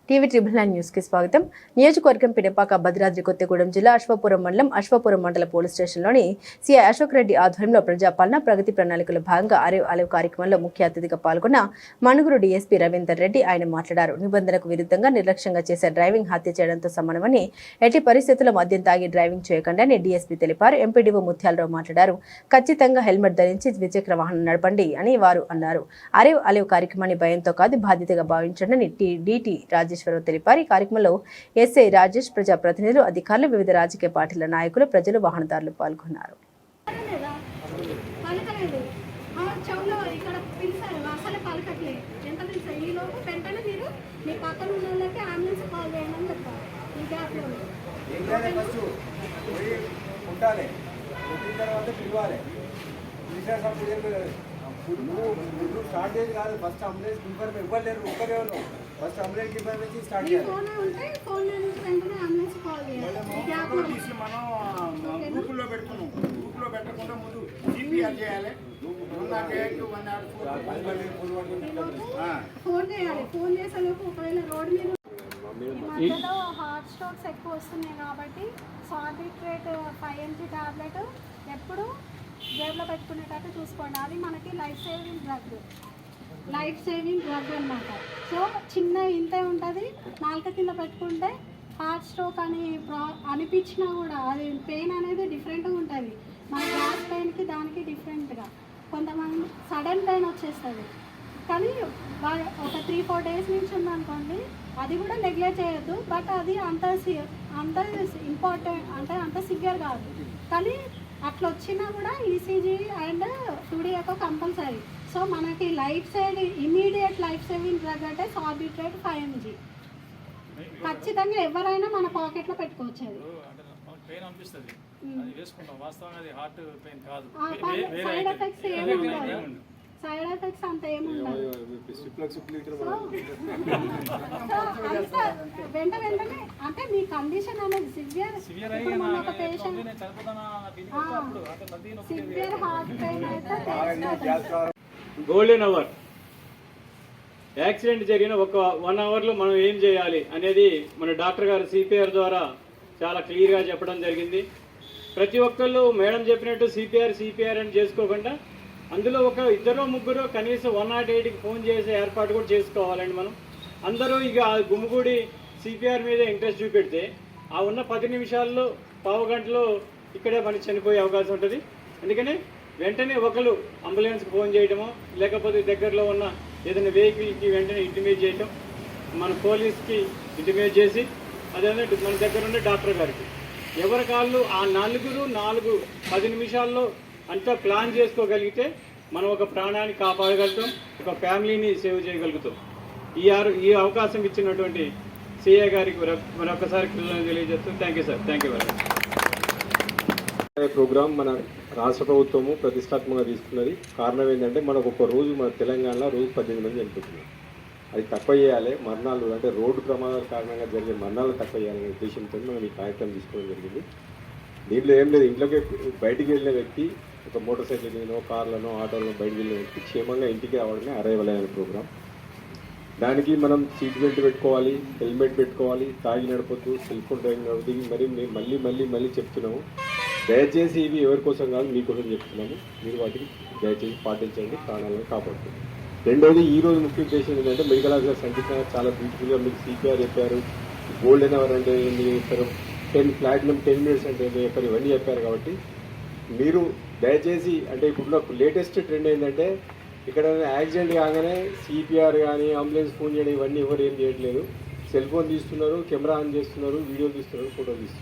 TV ట్రిబుల్9 news కి స్వాగతం. నియోజకవర్గం పిడపాక భద్రాద్రి కొత్తగూడెం జిల్లా అశ్వాపురం మండలం అశ్వాపురం మండల పోలీస్ స్టేషన్లోని సిఐ అశోక్ రెడ్డి ఆధ్వర్యంలో ప్రజాపాలన ప్రగతి ప్రణాళికలో భాగంగా అరేవ్ కార్యక్రమంలో ముఖ్య అతిథిగా పాల్గొన్న మణుగురు డీఎస్పీ రవీందర్ రెడ్డి ఆయన మాట్లాడారు. నిబంధనలకు విరుద్ధంగా నిర్లక్ష్యంగా చేసే డ్రైవింగ్ హత్య చేయడంతో సమానమని, ఎట్టి పరిస్థితుల్లో మద్యం తాగి డ్రైవింగ్ చేయకండి అని డీఎస్పీ తెలిపారు. ఎంపీడీఓ ముత్యాలరావు మాట్లాడారు. ఖచ్చితంగా హెల్మెట్ ధరించి ద్విచక్ర వాహనం నడపండి అని వారు అన్నారు. అరేవ్ కార్యక్రమాన్ని భయంతో కాదు బాధ్యతగా భావించండి డీటీ రాజేశ్వరరావు తెలిపారు. ఈ కార్యక్రమంలో ఎస్ఐ రాజేష్, ప్రజాప్రతినిధులు, అధికారులు, వివిధ రాజకీయ పార్టీల నాయకులు, ప్రజలు, వాహనదారులు పాల్గొన్నారు. స్టార్ట్ చేసి కాదు, ఫస్ట్ అంబులెన్స్ ఇన్ఫర్మేషన్ ఇవ్వలేరు. ఒక్కరే ఉన్నాం. ఫస్ట్ అంబులెన్స్ ఇన్ఫర్మేషన్ స్టార్ట్ చేయాలి. మనం గ్రూపుల్లో పెడుతున్నాం. గ్రూపులో పెట్టకుండా ముందు సిపిఆర్ చేయాలి. ఫోన్ చేయాలి. ఫోన్ చేసేలోపు ఒకవేళ రోడ్ మీద మధ్యలో హార్ట్ స్ట్రోక్స్ ఎక్కువ వస్తున్నాయి కాబట్టి సార్బిట్రేట్ 5 mg టాబ్లెట్ ఎప్పుడు జేబులో పెట్టుకునేటట్టు చూసుకోండి. అది మనకి లైఫ్ సేవింగ్ డ్రగ్ అన్నమాట. సో చిన్న ఇంతే ఉంటుంది. నాలుక కింద పెట్టుకుంటే హార్ట్ స్ట్రోక్ అని అనిపించినా కూడా అది పెయిన్ అనేది డిఫరెంట్గా ఉంటుంది. మన గ్యాస్ పెయిన్కి దానికి డిఫరెంట్గా కొంతమంది సడన్ పెయిన్ వచ్చేస్తుంది. కానీ ఒక 3-4 days నుంచి ఉందనుకోండి, అది కూడా నెగ్లెక్ట్ చేయొద్దు. బట్ అది అంత ఇంపార్టెంట్ అంటే అంత సివియర్ కాదు. కానీ అట్లా వచ్చినా కూడా ECG and 2D echo compulsory. So మనకి ఇమీడియట్ లైఫ్ సేవింగ్ డ్రగ్ అంటే సార్బిట్రేట్ 5 mg ఖచ్చితంగా ఎవరైనా మన పాకెట్లో పెట్టుకోవచ్చు. అది సైడ్ ఎఫెక్ట్స్ అంత ఏముండదు. వెంటనే అంటే మీ కండిషన్ అనేది సివియర్ ఒక పేషెంట్ సివియర్ హార్ట్ పెయిన్ అయితే గోల్డెన్ అవర్ యాక్సిడెంట్ జరిగిన ఒక 1 అవర్లో మనం ఏం చేయాలి అనేది మన డాక్టర్ గారు సిపిఆర్ ద్వారా చాలా క్లియర్గా చెప్పడం జరిగింది. ప్రతి ఒక్కళ్ళు మేడం చెప్పినట్టు సిపిఆర్ అని చేసుకోకుండా అందులో ఒక 2-3 కనీసం 108కి ఫోన్ చేసే ఏర్పాటు కూడా చేసుకోవాలండి. మనం అందరూ ఇక గుమ్మిగూడి సిపిఆర్ మీద ఇంట్రెస్ట్ చూపెడితే ఆ ఉన్న 10 నిమిషాల్లో పావు గంటలో ఇక్కడే మనకి చనిపోయే అవకాశం ఉంటుంది. అందుకని వెంటనే ఒకరు అంబులెన్స్కి ఫోన్ చేయడమో లేకపోతే దగ్గరలో ఉన్న ఏదైనా వెహికల్కి వెంటనే ఇంటిమేట్ చేయటం, మన పోలీస్కి ఇంటిమేట్ చేసి అదేవిధంగా మన దగ్గర ఉన్న డాక్టర్ గారికి ఎవరి కాళ్ళు ఆ 4-10 నిమిషాల్లో అంతా ప్లాన్ చేసుకోగలిగితే మనం ఒక ప్రాణాన్ని కాపాడగలుగుతాం, ఒక ఫ్యామిలీని సేవ్ చేయగలుగుతాం. ఈ అవకాశం ఇచ్చినటువంటి సిఐ గారికి మరొకసారి తెలియజేస్తాం. Thank you sir. Thank you very much. Program మన రాష్ట్ర ప్రభుత్వము ప్రతిష్టాత్మకంగా తీసుకున్నది. కారణం ఏంటంటే మనకు ఒక రోజు మన తెలంగాణలో రోజు 18 మంది చనిపోతున్నారు. అది తక్కువ చేయాలి. మరణాలు అంటే రోడ్డు ప్రమాదాల కారణంగా జరిగే మరణాలు తక్కువ చేయాలనే ఉద్దేశంతో మనం ఈ కార్యక్రమం తీసుకోవడం జరిగింది. దీంట్లో ఏం లేదు, ఇంట్లోకి బయటికి వెళ్ళిన వ్యక్తి ఒక మోటార్ సైకిల్లోనో కార్లనో ఆటోలో బయటికి వెళ్ళిన వ్యక్తి క్షేమంగా ఇంటికి రావడమే అరైవల్ అనే ప్రోగ్రాం. దానికి మనం సీట్ బెల్ట్ పెట్టుకోవాలి, హెల్మెట్ పెట్టుకోవాలి, తాగి నడపొద్దు, సెల్ ఫోన్ డ్రైవింగ్ నడపదు. మరి మేము మళ్ళీ చెప్తున్నాము, దయచేసి ఇవి ఎవరి కోసం కాదు మీకోసం చెప్తున్నాము. మీరు వాటికి దయచేసి పాటించండి, ప్రాణాలను కాపాడుతుంది. రెండోది, ఈరోజు ముఖ్య ఉద్దేశం ఏంటంటే మెడికల్ ఆఫీసర్ సంగీతంగా చాలా బ్యూటిఫుల్గా మీకు సిపిఆర్ చెప్పారు, గోల్డెన్ అవర్ అంటే ఏంటి చెప్పారు, ప్లాటినం 10 minutes అంటే ఏంటి చెప్పారు, ఇవన్నీ చెప్పారు. కాబట్టి మీరు దయచేసి అంటే ఇప్పుడు లేటెస్ట్ ట్రెండ్ ఏంటంటే ఇక్కడ యాక్సిడెంట్ కాగానే సిపిఆర్ కానీ అంబులెన్స్ ఫోన్ చేయడం ఇవన్నీ ఎవరు ఏం చేయట్లేదు. సెల్ ఫోన్ తీస్తున్నారు, కెమెరా ఆన్ చేస్తున్నారు, వీడియో తీస్తున్నారు, ఫోటో తీస్తున్నారు.